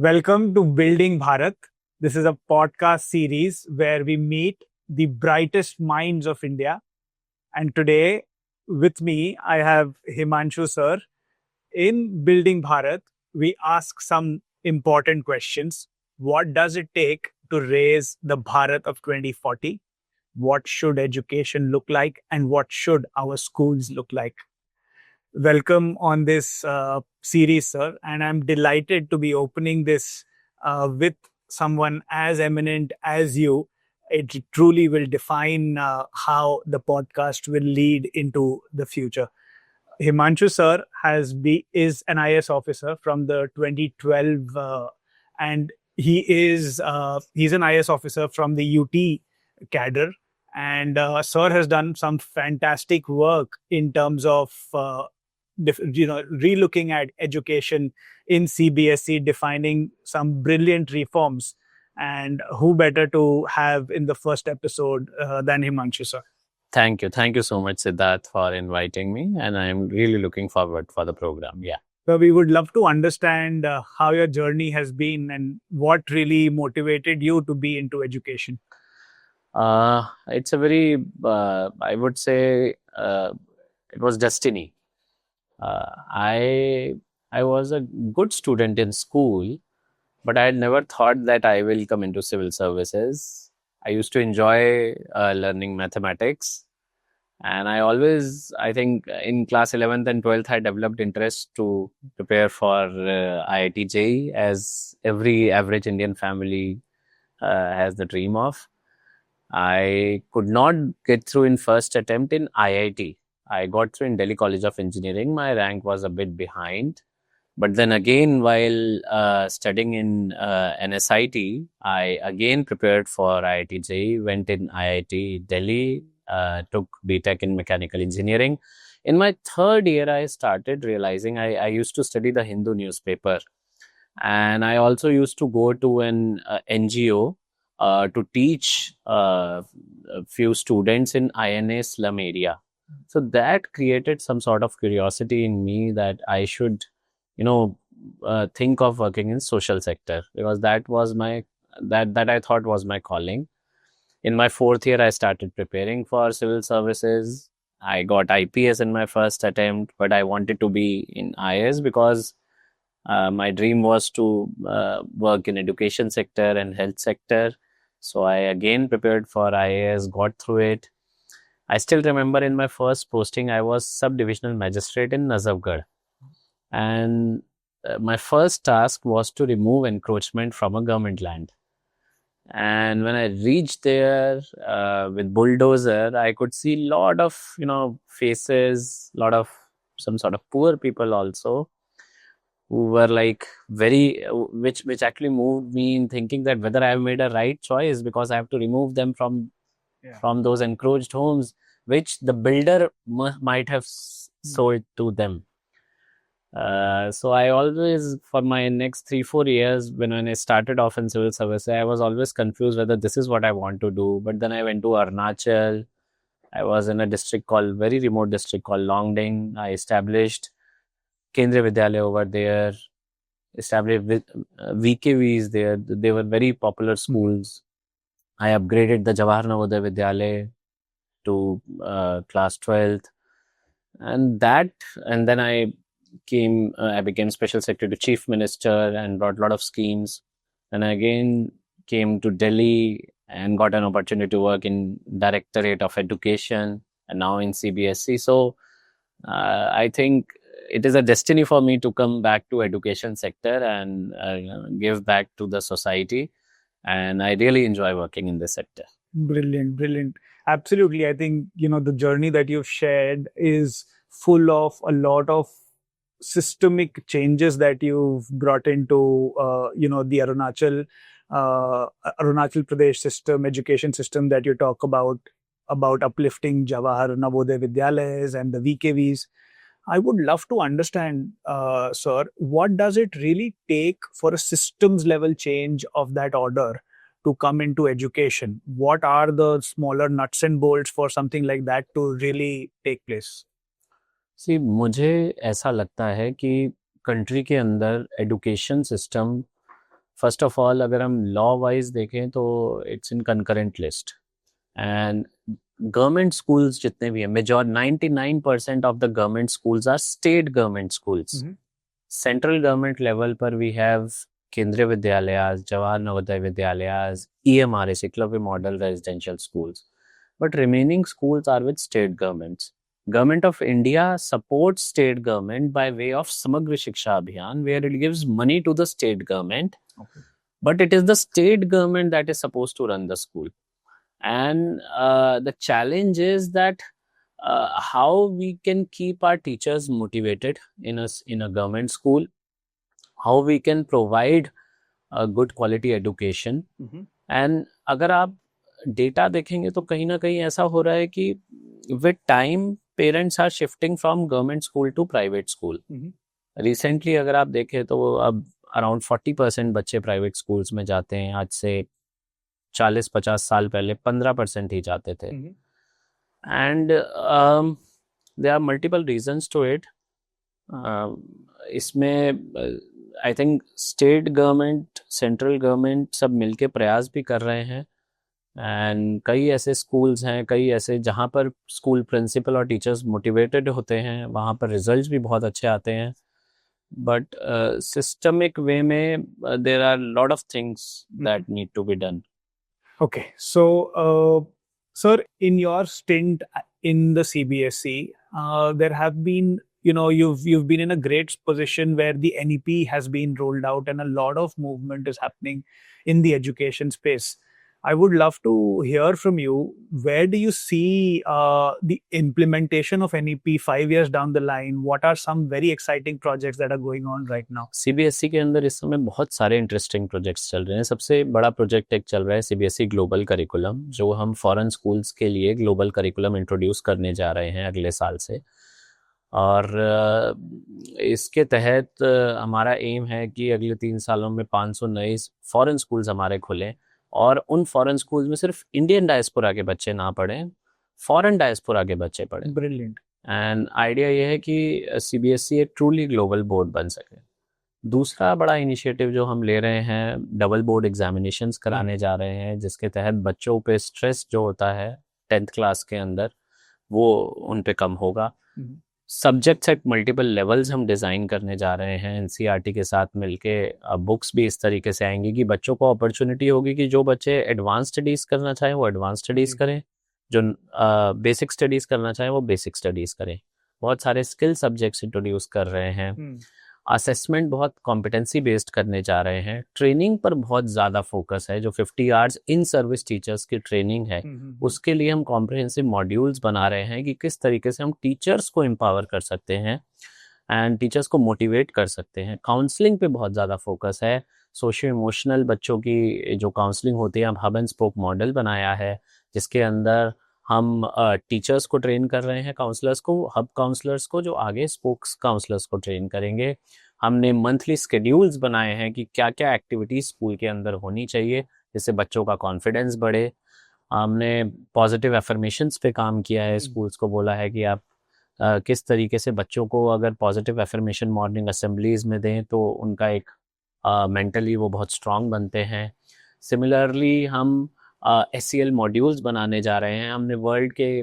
Welcome to Building Bharat. This is a podcast series where we meet the brightest minds of India. And today, with me, I have Himanshu sir. In Building Bharat, we ask some important questions. What does it take to raise the Bharat of 2040? What should education look like? And what should our schools look like? Welcome on this series, sir. And I'm delighted to be opening this with someone as eminent as you. It truly will define how the podcast will lead into the future. Himanshu sir is an IS officer from the 2012, and he's an IS officer from the UT cadre, and sir has done some fantastic work in terms of relooking at education in CBSE, defining some brilliant reforms. And who better to have in the first episode than Himanshu sir? Thank you. Thank you so much, Siddharth, for inviting me. And I'm really looking forward for the program. Yeah. So we would love to understand how your journey has been and what really motivated you to be into education. It's a very, I would say, it was destiny. I was a good student in school, but I had never thought that I will come into civil services. I used to enjoy learning mathematics. And I think in class 11th and 12th, I developed interest to prepare for IIT JEE, as every average Indian family has the dream of. I could not get through in first attempt in IIT. I got through in Delhi College of Engineering. My rank was a bit behind. But then again, while studying in NSIT, I again prepared for IIT JEE, went in IIT Delhi, took BTech in mechanical engineering. In my third year, I started realizing I used to study the Hindu newspaper. And I also used to go to an NGO to teach a few students in INA slum area. So that created some sort of curiosity in me that I should, think of working in social sector, because that was that I thought was my calling. In my fourth year, I started preparing for civil services. I got IPS in my first attempt, but I wanted to be in IS because my dream was to work in education sector and health sector. So I again prepared for IAS, got through it. I still remember in my first posting, I was sub-divisional magistrate in Nazafgarh. And my first task was to remove encroachment from a government land. And when I reached there with bulldozer, I could see a lot of, faces, lot of some sort of poor people also, who were like which actually moved me in thinking that whether I have made a right choice, because I have to remove them from those encroached homes, which the builder might have sold to them. So I always, for my next 3-4 years, when I started off in civil service, I was always confused whether this is what I want to do. But then I went to Arunachal. I was in a very remote district called Longding. I established Kendriya Vidyalaya over there, established VKVs there. They were very popular schools. I upgraded the Jawahar Navodaya Vidyalaya to class 12th. And then I became special secretary to chief minister and brought a lot of schemes. And I again came to Delhi and got an opportunity to work in Directorate of Education and now in CBSE. So I think it is a destiny for me to come back to education sector and give back to the society. And I really enjoy working in this sector. Brilliant. Absolutely. I think, the journey that you've shared is full of a lot of systemic changes that you've brought into, the Arunachal Pradesh system, education system that you talk about uplifting Jawahar Navodaya Vidyalayas and the VKVs. I would love to understand, sir, what does it really take for a systems level change of that order to come into education? What are the smaller nuts and bolts for something like that to really take place? सी मुझे ऐसा लगता है कि country के अंदर education system first of all अगर हम law wise देखें तो it's in concurrent list, and government schools जितने भी हैं, major 99% of the government schools are state government schools. Central government level पर we have Kendriya Vidyalayas, Jawahar Navodaya Vidyalayas, EMRS, Eklavya model residential schools, but remaining schools are with state governments. Government of India supports state government by way of Samagra Shiksha Abhiyan, where it gives money to the state government. Okay. But it is the state government that is supposed to run the school. And the challenge is that how we can keep our teachers motivated in a government school, how we can provide a good quality education. And अगर आप data देखेंगे तो कहीं ना कहीं ऐसा हो रहा है कि with time parents are shifting from government school to private school. Recently अगर आप देखें तो अब अराउंड 40% बच्चे प्राइवेट स्कूल्स में जाते हैं. आज से 40-50 साल पहले 15% ही जाते थे. And there are multiple reasons to it. इसमें I think state government, central government सब मिलके प्रयास भी कर रहे हैं. एंड कई ऐसे स्कूल्स हैं, कई ऐसे जहाँ पर स्कूल प्रिंसिपल और टीचर्स मोटिवेटेड होते हैं, वहाँ पर रिजल्ट्स भी बहुत अच्छे आते हैं. बट सिस्टमिक वे में there are lot of things that need to be done. Okay, so sir, in your stint in the CBSE, there have been, you've been in a great position where the NEP has been rolled out and a lot of movement is happening in the education space. I would love to hear from you. Where do you see the implementation of NEP 5 years down the line? What are some very exciting projects that are going on right now? CBSE के अंदर इस समय बहुत सारे interesting projects चल रहे हैं. सबसे बड़ा प्रोजेक्ट एक चल रहा है CBSE ग्लोबल करिकुलम, जो हम फॉरेन स्कूल्स के लिए ग्लोबल करिकुलम इंट्रोड्यूस करने जा रहे हैं अगले साल से. और इसके तहत हमारा एम है कि अगले 3 सालों में 500 नए फॉरेन स्कूल्स हमारे खुलें, और उन फॉरेन स्कूल्स में सिर्फ इंडियन डायस्पोरा के बच्चे ना पढ़ें, फॉरेन डायस्पोरा के बच्चे पढ़ें. ब्रिलियंट. एंड आइडिया ये है कि CBSE एक ट्रूली ग्लोबल बोर्ड बन सके. दूसरा बड़ा इनिशिएटिव जो हम ले रहे हैं, डबल बोर्ड एग्जामिनेशंस कराने जा रहे हैं, जिसके तहत बच्चों पे स्ट्रेस जो होता है 10th क्लास के अंदर वो उन पे कम होगा. सब्जेक्ट्स एट मल्टीपल लेवल्स हम डिज़ाइन करने जा रहे हैं NCERT के साथ मिलके. बुक्स भी इस तरीके से आएंगी कि बच्चों को अपॉर्चुनिटी होगी कि जो बच्चे एडवांस स्टडीज़ करना चाहें वो एडवांस स्टडीज़ करें, जो बेसिक स्टडीज़ करना चाहें वो बेसिक स्टडीज़ करें. बहुत सारे स्किल सब्जेक्ट्स इंट्रोड्यूस कर रहे हैं. असेसमेंट बहुत कॉम्पिटेंसी बेस्ड करने जा रहे हैं. ट्रेनिंग पर बहुत ज़्यादा फोकस है. जो 50 आवर्स इन सर्विस टीचर्स की ट्रेनिंग है, उसके लिए हम कॉम्प्रिहेंसिव मॉड्यूल्स बना रहे हैं कि किस तरीके से हम टीचर्स को एम्पावर कर सकते हैं एंड टीचर्स को मोटिवेट कर सकते हैं. काउंसलिंग पे बहुत ज़्यादा फोकस है. सोशियो इमोशनल बच्चों की जो काउंसलिंग होती है, हम हब एंड स्पोक मॉडल बनाया है, जिसके अंदर हम टीचर्स को ट्रेन कर रहे हैं, काउंसलर्स को, हब काउंसलर्स को, जो आगे स्पोक्स काउंसलर्स को ट्रेन करेंगे. हमने मंथली शेड्यूल्स बनाए हैं कि क्या क्या एक्टिविटीज़ स्कूल के अंदर होनी चाहिए जिससे बच्चों का कॉन्फिडेंस बढ़े. हमने पॉजिटिव एफर्मेशंस पे काम किया है. स्कूल्स को बोला है कि आप किस तरीके से बच्चों को अगर पॉजिटिव एफर्मेशन मॉर्निंग असेंबलीज में दें तो उनका एक मेंटली वो बहुत स्ट्रांग बनते हैं. सिमिलरली हम SEL मॉड्यूल्स बनाने जा रहे हैं. हमने वर्ल्ड के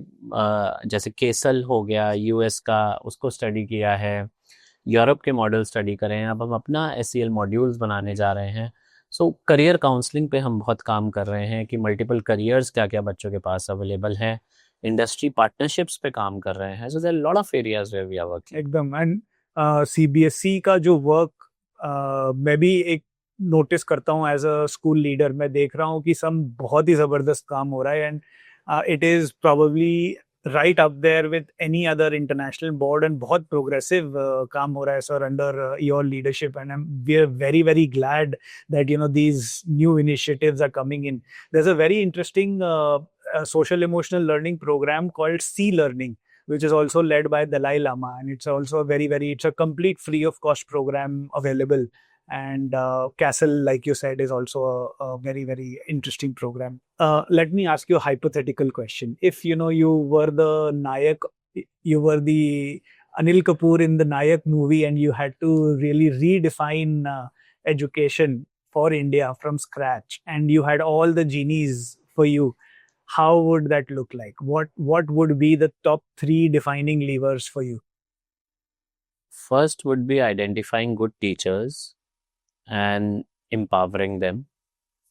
जैसे केसल हो गया US का, उसको स्टडी किया है. यूरोप के मॉडल स्टडी करें. अब हम अपना SEL मॉड्यूल्स बनाने जा रहे हैं. सो करियर काउंसलिंग पे हम बहुत काम कर रहे हैं कि मल्टीपल करियर्स क्या क्या बच्चों के पास अवेलेबल हैं. इंडस्ट्री पार्टनरशिप्स पे काम कर रहे हैं. So there are lot of areas where we are working. एकदम. एंड CBSE का जो वर्क मैं भी एक नोटिस करता हूँ एज अ स्कूल लीडर. मैं देख रहा हूँ कि सब बहुत ही जबरदस्त काम हो रहा है and it is probably right up there with any other international board and बहुत progressive काम हो रहा है sir under your leadership and we are very very glad that these new initiatives are coming in. There's a very interesting social emotional learning program called C Learning, which is also led by Dalai Lama, and it's also it's a complete free of cost program available. And Castle, like you said, is also a very very interesting program. Let me ask you a hypothetical question. If you were the Nayak, you were the Anil Kapoor in the Nayak movie, and you had to really redefine education for India from scratch and you had all the genies for you, how would that look like? What would be the top three defining levers for you? First would be identifying good teachers and empowering them.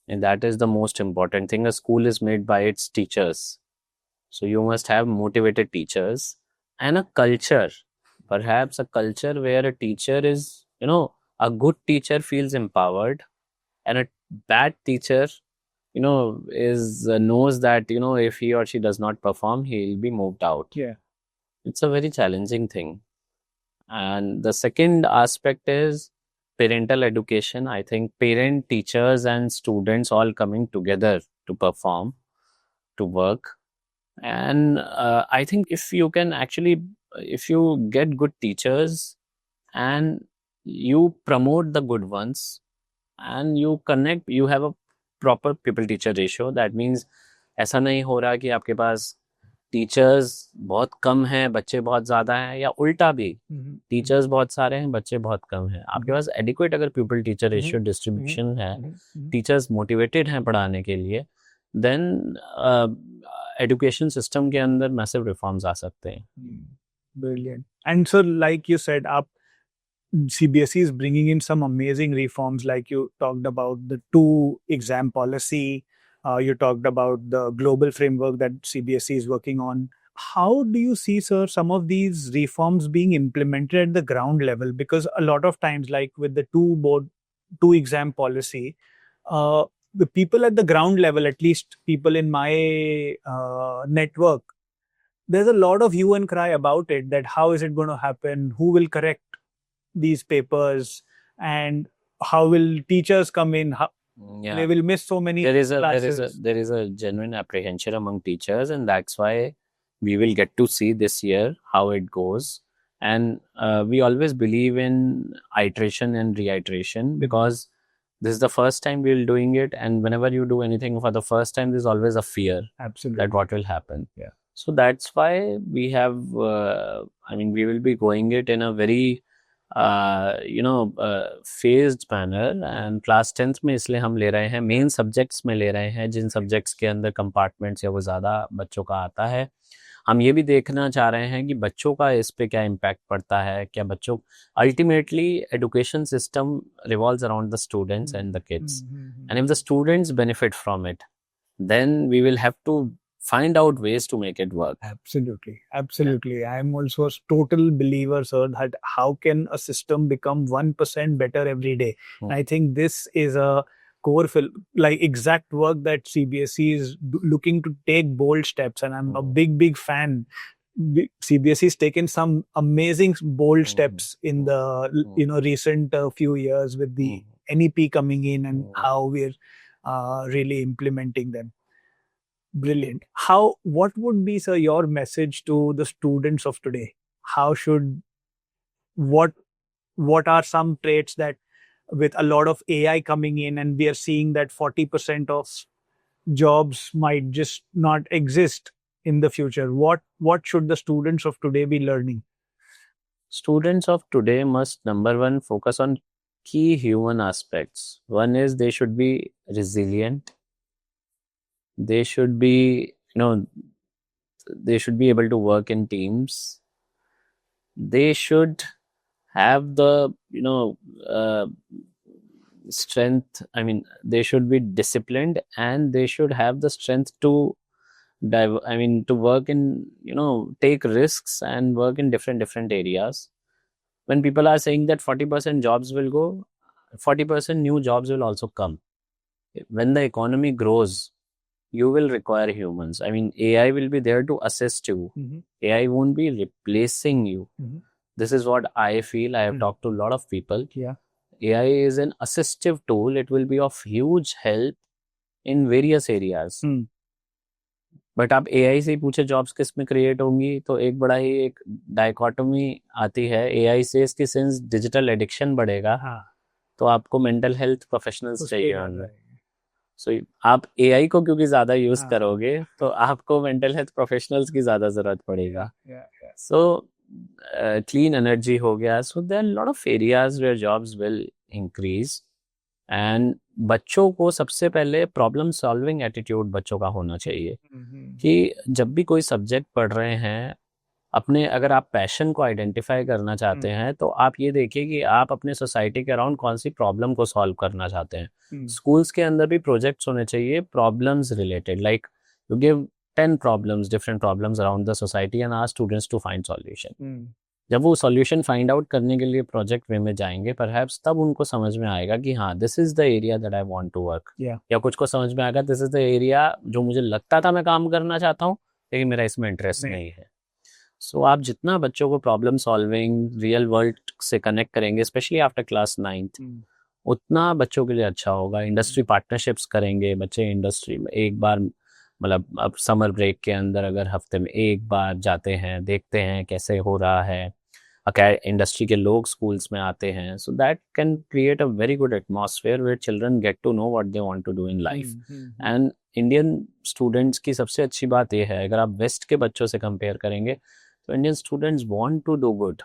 And that is the most important thing. A school is made by its teachers. So you must have motivated teachers and a culture, perhaps a culture where a teacher is, a good teacher feels empowered and a bad teacher, is knows that, if he or she does not perform, he'll be moved out. Yeah. It's a very challenging thing. And the second aspect is parental education. I think parent, teachers, and students all coming together to perform, to work. And I think if you get good teachers and you promote the good ones and you have a proper people teacher ratio. That means ऐसा नहीं हो रहा कि आपके पास teachers बहुत कम हैं, बच्चे बहुत ज़्यादा हैं, या उल्टा भी टीचर्स बहुत सारे हैं, बच्चे बहुत कम हैं. आपके पास एडिक्वेट अगर पीपल टीचर रेशियो डिस्ट्रीब्यूशन है, टीचर्स मोटिवेटेड हैं पढ़ाने के लिए, देन एजुकेशन सिस्टम के अंदर मैसिव रिफॉर्म्स आ सकते हैं. Brilliant. And so, like you said, CBSE is bringing in some amazing reforms, like you talked about the 2 exam policy. You talked about the global framework that CBSE is working on. How do you see, sir, some of these reforms being implemented at the ground level? Because a lot of times, like with the 2 exam policy, the people at the ground level, at least people in my network, there's a lot of hue and cry about it, that how is it going to happen? Who will correct these papers? And how will teachers come in? They will miss so many classes. There is a genuine apprehension among teachers, and that's why we will get to see this year how it goes. And we always believe in iteration and reiteration, because this is the first time we're doing it, and whenever you do anything for the first time, there's always a fear that what will happen. Yeah. So that's why we have, we will be going it in a very phased manner. And class 10th में इसलिए हम ले रहे हैं, main subjects में ले रहे हैं, जिन सब्जेक्ट्स के अंदर कंपार्टमेंट्स या वो ज़्यादा बच्चों का आता है. हम ये भी देखना चाह रहे हैं कि बच्चों का इस पे क्या इम्पैक्ट पड़ता है, क्या बच्चों, ultimately education system revolves around the students and the kids, and if the students benefit from it, then we will have to find out ways to make it work. Absolutely. Yeah. I'm also a total believer, sir, that how can a system become 1% better every day? I think this is a core exact work that CBSE is looking to take bold steps, and I'm a big fan. CBSE has taken some amazing bold steps in the recent few years with the NEP coming in, and how we're really implementing them. Brilliant. What would be, sir, your message to the students of today? What are some traits that, with a lot of AI coming in, and we are seeing that 40% of jobs might just not exist in the future, what should the students of today be learning? Students of today must, number one, focus on key human aspects. One is they should be resilient. They should be, they should be able to work in teams. They should have the, strength. They should be disciplined, and they should have the strength to to work in, take risks and work in different areas. When people are saying that 40% jobs will go, 40% new jobs will also come. When the economy grows, you will require humans. AI will be there to assist you. AI won't be replacing you. This is what I feel. I have talked to a lot of people. Yeah. AI is an assistive tool. It will be of huge help in various areas. But आप AI से ही पूछे jobs किस में create होंगी, तो एक बड़ा ही एक डायकोटोमी आती है. AI से इसकी सेंस डिजिटल एडिक्शन बढ़ेगा, तो आपको मेंटल हेल्थ प्रोफेशनल्स चाहिए होंगे. सो आप AI को क्योंकि ज्यादा यूज करोगे, तो आपको मेंटल हेल्थ प्रोफेशनल्स की ज्यादा जरूरत पड़ेगा. सो क्लीन एनर्जी हो गया. So there are lot of areas where jobs will increase, and बच्चों को सबसे पहले प्रॉब्लम सॉल्विंग एटीट्यूड बच्चों का होना चाहिए कि जब भी कोई सब्जेक्ट पढ़ रहे हैं, अपने अगर आप पैशन को आइडेंटिफाई करना चाहते हैं तो आप ये देखिए कि आप अपने सोसाइटी के अराउंड कौन सी प्रॉब्लम को सॉल्व करना चाहते हैं। स्कूल्स के अंदर भी प्रोजेक्ट्स होने चाहिए problems related, like you give 10 problems, different problems around the society and ask students to find solution. जब वो सॉल्यूशन फाइंड आउट करने के लिए प्रोजेक्ट वे में जाएंगे, परहैप्स तब उनको समझ में आएगा कि हाँ, this is the area that I want to work, या कुछ को समझ में आएगा दिस इज द एरिया जो मुझे लगता था मैं काम करना चाहता हूँ लेकिन मेरा इसमें इंटरेस्ट नहीं है। सो आप जितना बच्चों को प्रॉब्लम सॉल्विंग रियल वर्ल्ड से कनेक्ट करेंगे, स्पेशली आफ्टर क्लास 9th, उतना बच्चों के लिए अच्छा होगा। इंडस्ट्री पार्टनरशिप्स करेंगे बच्चे, इंडस्ट्री में एक बार, मतलब अब समर ब्रेक के अंदर अगर हफ्ते में एक बार जाते हैं, देखते हैं कैसे हो रहा है, इंडस्ट्री के लोग स्कूल्स में आते हैं, so that can create a very good atmosphere where children get to know what they want to do in life. And Indian students की सबसे अच्छी बात यह है, अगर आप वेस्ट के बच्चों से कंपेयर करेंगे तो Indian students want to do good,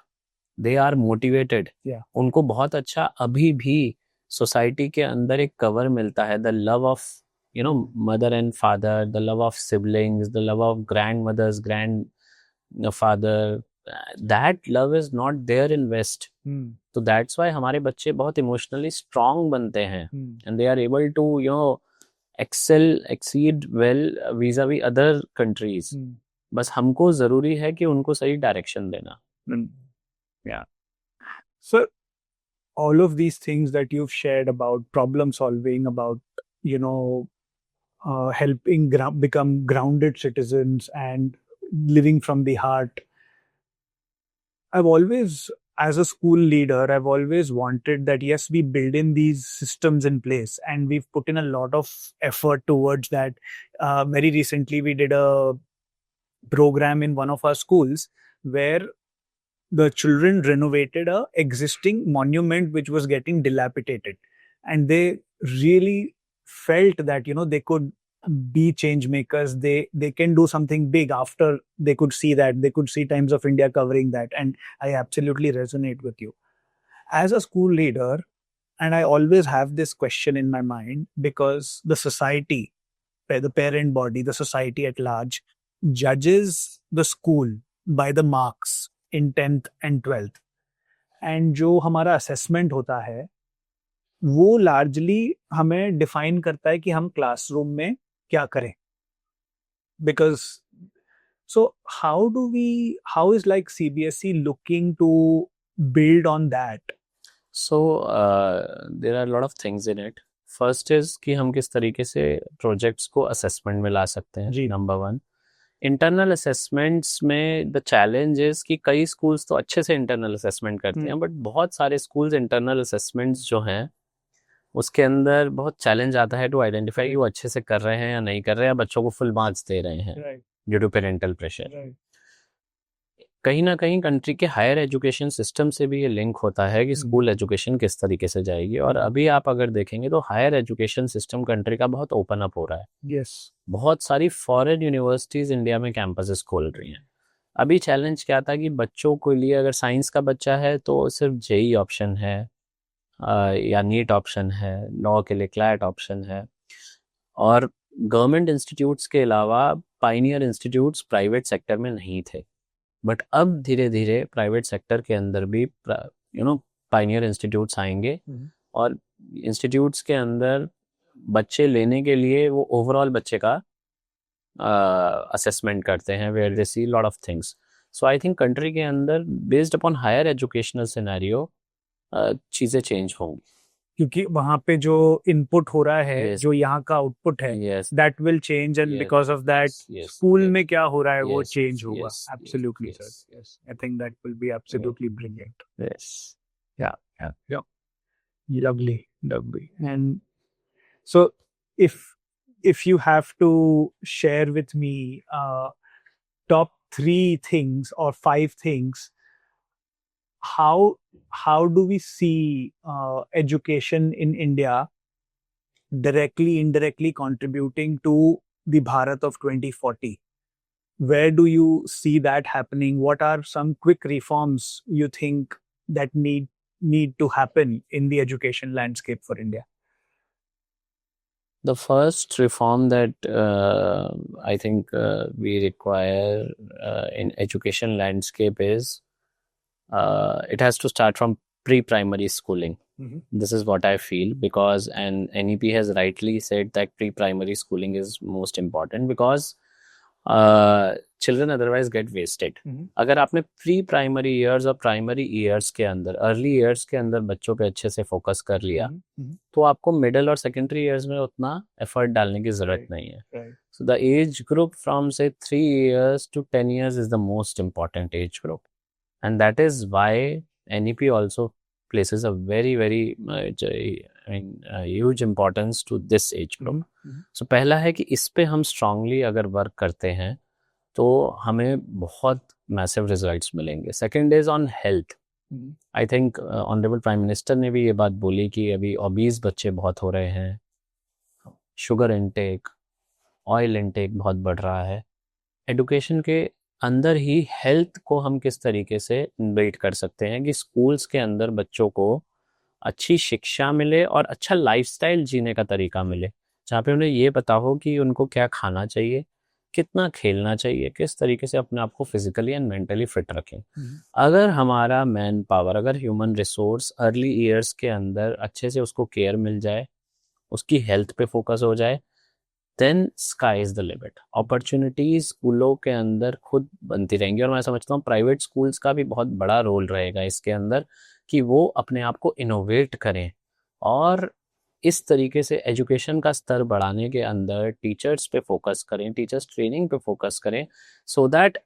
they are motivated. उनको बहुत अच्छा अभी भी सोसाइटी के अंदर एक कवर मिलता है, the love of mother and father, the love of siblings, the love of grandmothers, grandfather, that love is not there in West. So that's why हमारे बच्चे बहुत emotionally strong बनते हैं and they are able to exceed well vis-a-vis other countries. बस हमको जरूरी है कि उनको सही डायरेक्शन देना। Yeah. So all of these things that you've shared about problem solving, about helping become grounded citizens and living from the heart, I've always, as a school leader, I've always wanted that, yes, we build in these systems in place and we've put in a lot of effort towards that. Very recently, we did a program in one of our schools where the children renovated a existing monument which was getting dilapidated. And they really felt that, they could be change makers. They can do something big after they could see that. They could see Times of India covering that. And I absolutely resonate with you. As a school leader, and I always have this question in my mind, because the society, the parent body, the society at large, judges the school by the marks in 10th and 12th. And जो हमारा assessment होता है, वो largely हमें define करता है कि हम classroom में क्या करें. Because, so how is like CBSE looking to build on that? So there are a lot of things in it. First is कि हम किस तरीके से projects को assessment में ला सकते हैं. Number one. इंटरनल असेसमेंट्स में द चैलेंज इज कि कई स्कूल्स तो अच्छे से इंटरनल असेसमेंट करते हैं, बट बहुत सारे स्कूल्स इंटरनल असेसमेंट्स जो हैं उसके अंदर बहुत चैलेंज आता है टू आइडेंटिफाई कि वो अच्छे से कर रहे हैं या नहीं कर रहे हैं, या बच्चों को फुल मार्क्स दे रहे हैं ड्यू टू पेरेंटल प्रेशर। कहीं ना कहीं कंट्री के हायर एजुकेशन सिस्टम से भी ये लिंक होता है कि स्कूल एजुकेशन किस तरीके से जाएगी। और अभी आप अगर देखेंगे तो हायर एजुकेशन सिस्टम कंट्री का बहुत ओपन अप हो रहा है। बहुत सारी फॉरेन यूनिवर्सिटीज इंडिया में कैंपसेस खोल रही हैं। अभी चैलेंज क्या था कि बच्चों के लिए अगर साइंस का बच्चा है तो सिर्फ जेई ऑप्शन है या नीट ऑप्शन है, लॉ के लिए क्लैट ऑप्शन है, और गवर्नमेंट इंस्टीट्यूट्स के अलावा पाइनियर इंस्टीट्यूट्स प्राइवेट सेक्टर में नहीं थे। बट अब धीरे धीरे प्राइवेट सेक्टर के अंदर भी पाइनियर इंस्टीट्यूट्स आएंगे, और इंस्टीट्यूट्स के अंदर बच्चे लेने के लिए वो ओवरऑल बच्चे का असेसमेंट करते हैं, where they see lot of things. So I think country के अंदर based upon higher educational scenario चीज़ें चेंज होंगी, क्योंकि वहाँ पे जो इनपुट हो रहा है, जो यहाँ का आउटपुट है, that will change, and because of that school में क्या हो रहा है वो चेंज होगा। Absolutely sir, yes, I think that will be absolutely brilliant. Yes, या lovely. And so if you have to share with me top 3 things or 5 things, how do we see education in India directly, indirectly contributing to the Bharat of 2040? Where do you see that happening? What are some quick reforms you think that need to happen in the education landscape for India? The first reform that I think we require in education landscape is it has to start from pre-primary schooling. This is what I feel, because and NEP has rightly said that pre-primary schooling is most important because children otherwise get wasted. अगर आपने pre primary years और primary years के अंदर early years के अंदर बच्चों पे अच्छे से फोकस कर लिया तो आपको मिडिल और सेकेंडरी ईयर्स में उतना एफर्ट डालने की जरूरत नहीं है. So the age group from say 3 years to 10 years is the most important age group, and that is why NEP also places a very huge importance to this age group. So पहला है कि इस पे हम strongly अगर work करते हैं तो हमें बहुत मैसिव रिजल्ट्स मिलेंगे. Second is on health. I think honourable prime minister ने भी ये बात बोली कि अभी ओबीज बच्चे बहुत हो रहे हैं, शुगर इनटेक, ऑयल इनटेक बहुत बढ़ रहा है. एडुकेशन के अंदर ही हेल्थ को हम किस तरीके से बिल्ड कर सकते हैं कि स्कूल्स के अंदर बच्चों को अच्छी शिक्षा मिले और अच्छा लाइफस्टाइल जीने का तरीका मिले, जहाँ पे उन्हें ये पता हो कि उनको क्या खाना चाहिए, कितना खेलना चाहिए, किस तरीके से अपने आप को फिजिकली एंड मेंटली फिट रखें. अगर हमारा मैन पावर, अगर ह्यूमन रिसोर्स अर्ली ईयर्स के अंदर अच्छे से उसको केयर मिल जाए, उसकी हेल्थ पे फोकस हो जाए, then sky is the limit. Opportunities स्कूलों के अंदर खुद बनती रहेंगी. और मैं समझता हूँ प्राइवेट स्कूल्स का भी बहुत बड़ा रोल रहेगा इसके अंदर कि वो अपने आप को इनोवेट करें और इस तरीके से एजुकेशन का स्तर बढ़ाने के अंदर टीचर्स पे फोकस करें, टीचर्स ट्रेनिंग पे फोकस करें, सो दैट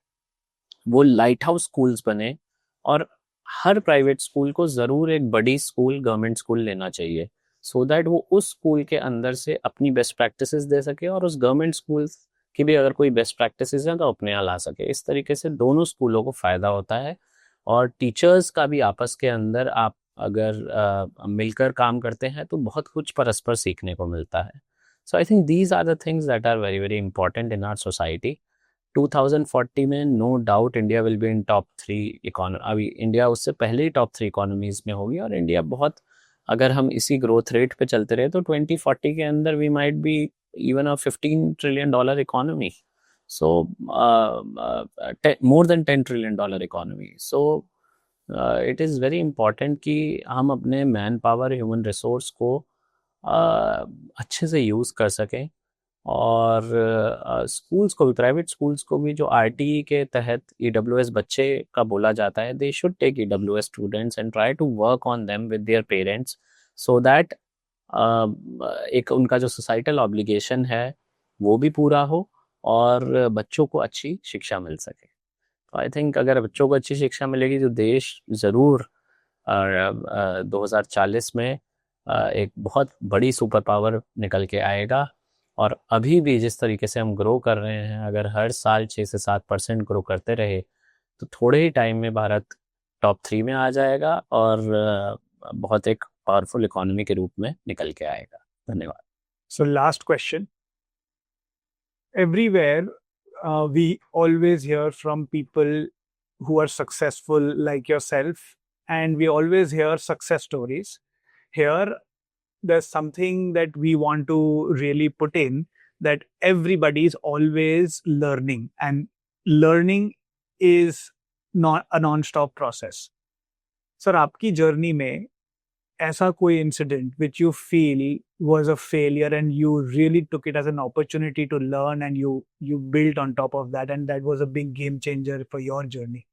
वो लाइट हाउस स्कूल्स बने. और हर प्राइवेट स्कूल को ज़रूर एक बड़ी स्कूल, गवर्नमेंट स्कूल लेना चाहिए, सो दैट वो उस स्कूल के अंदर से अपनी बेस्ट प्रैक्टिसेस दे सके और उस गवर्नमेंट स्कूल की भी अगर कोई बेस्ट प्रैक्टिसेस हैं तो अपने यहाँ ला सके. इस तरीके से दोनों स्कूलों को फ़ायदा होता है और टीचर्स का भी आपस के अंदर आप अगर मिलकर काम करते हैं तो बहुत कुछ परस्पर सीखने को मिलता है. So I think these are the things that are very important in our society. 2040 में no doubt India will be in top 3 economy. अभी इंडिया उससे पहले ही टॉप 3 इकोनॉमीज में होगी और इंडिया बहुत, अगर हम इसी ग्रोथ रेट पे चलते रहे तो 2040 के अंदर we might be even a $15 trillion economy. So more than $10 trillion economy. So it is very important कि हम अपने मैन पावर, ह्यूमन रिसोर्स को अच्छे से यूज़ कर सकें और स्कूल्स को भी, प्राइवेट स्कूल्स को भी जो RTE के तहत EWS बच्चे का बोला जाता है, they should take EWS students and try to work on them with their parents so that एक उनका जो सोसाइटल ऑब्लिगेशन है वो भी पूरा हो और बच्चों को अच्छी शिक्षा मिल सके. तो आई थिंक अगर बच्चों को अच्छी शिक्षा मिलेगी तो देश ज़रूर 2040 में एक बहुत बड़ी सुपर पावर निकल के आएगा. और अभी भी जिस तरीके से हम ग्रो कर रहे हैं, अगर हर साल 6 से 7% ग्रो करते रहे तो थोड़े ही टाइम में भारत टॉप 3 में आ जाएगा और बहुत एक पावरफुल इकोनॉमी के रूप में निकल के आएगा. धन्यवाद. So last question. Everywhere we always hear from people who are successful like yourself, and we always hear success stories. Here, there's something that we want to really put in, that everybody is always learning, and learning is not a non-stop process. Sir, आपकी journey में ऐसा कोई incident which you feel was a failure and you really took it as an opportunity to learn and you built on top of that and that was a big game changer for your journey?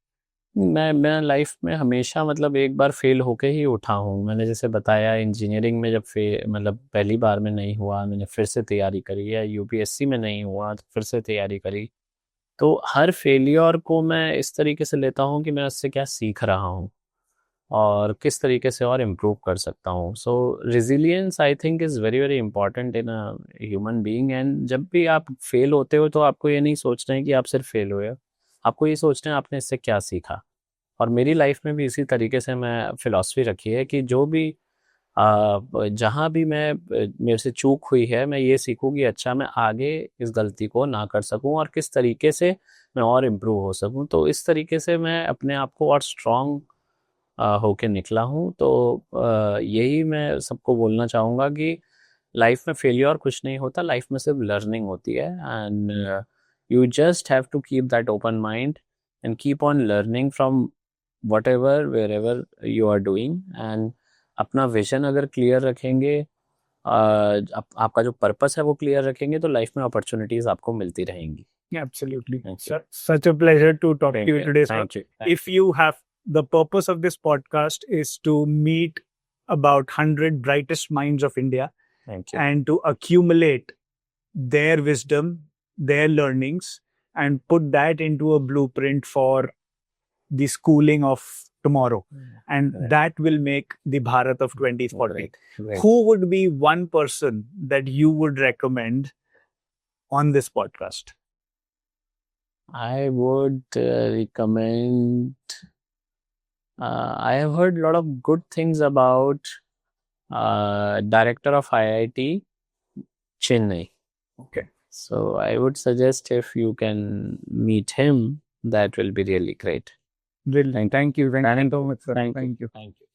मैं life में हमेशा मतलब एक बार fail होके ही उठा हूँ. मैंने जैसे बताया इंजीनियरिंग में जब मतलब पहली बार में नहीं हुआ, मैंने फिर से तैयारी करी, या UPSC में नहीं हुआ तो फिर से तैयारी करी. तो हर फेलियर को मैं इस तरीके से लेता हूँ कि मैं उससे क्या सीख रहा हूँ और किस तरीके से और इम्प्रूव कर सकता हूँ. So resilience I think is very important in a human being. And जब भी आप फेल होते हो तो आपको ये नहीं सोचना है कि आप सिर्फ फेल हुए, आपको ये सोचना है आपने इससे क्या सीखा. और मेरी लाइफ में भी इसी तरीके से मैं फिलॉसफी रखी है कि जो भी जहाँ भी मेरे से चूक हुई है, मैं ये सीखूँ कि अच्छा मैं आगे इस गलती को ना कर सकूँ और किस तरीके से मैं और इम्प्रूव हो सकूँ. तो इस तरीके से मैं अपने आप को और स्ट्रॉन्ग होके निकला हूँ. तो यही मैं सबको बोलना चाहूँगा कि लाइफ में फेलियर कुछ नहीं होता, लाइफ में सिर्फ लर्निंग होती है. And you just have to keep that open mind and keep on learning from whatever wherever you are doing. And अपना विजन अगर क्लियर रखेंगे, आपका जो पर्पस है वो क्लियर रखेंगे, तो लाइफ में अपॉर्चुनिटीज आपको मिलती रहेंगी. Absolutely. Thank you. Such a pleasure to talk Thank to you you. today, sir. Thank you. If you have the purpose of this podcast is to meet about 100 brightest minds of India Thank you. and to accumulate their wisdom, their learnings, and put that into a blueprint for the schooling of tomorrow. And Right. that will make the Bharat of 2040. Great. Great. Who would be one person that you would recommend on this podcast? I would recommend. I have heard a lot of good things about director of IIT Chennai. Okay. So I would suggest if you can meet him, that will be really great. Brilliant. Thank you. Thank you so much, sir. Thank you. Thank you. Thank you.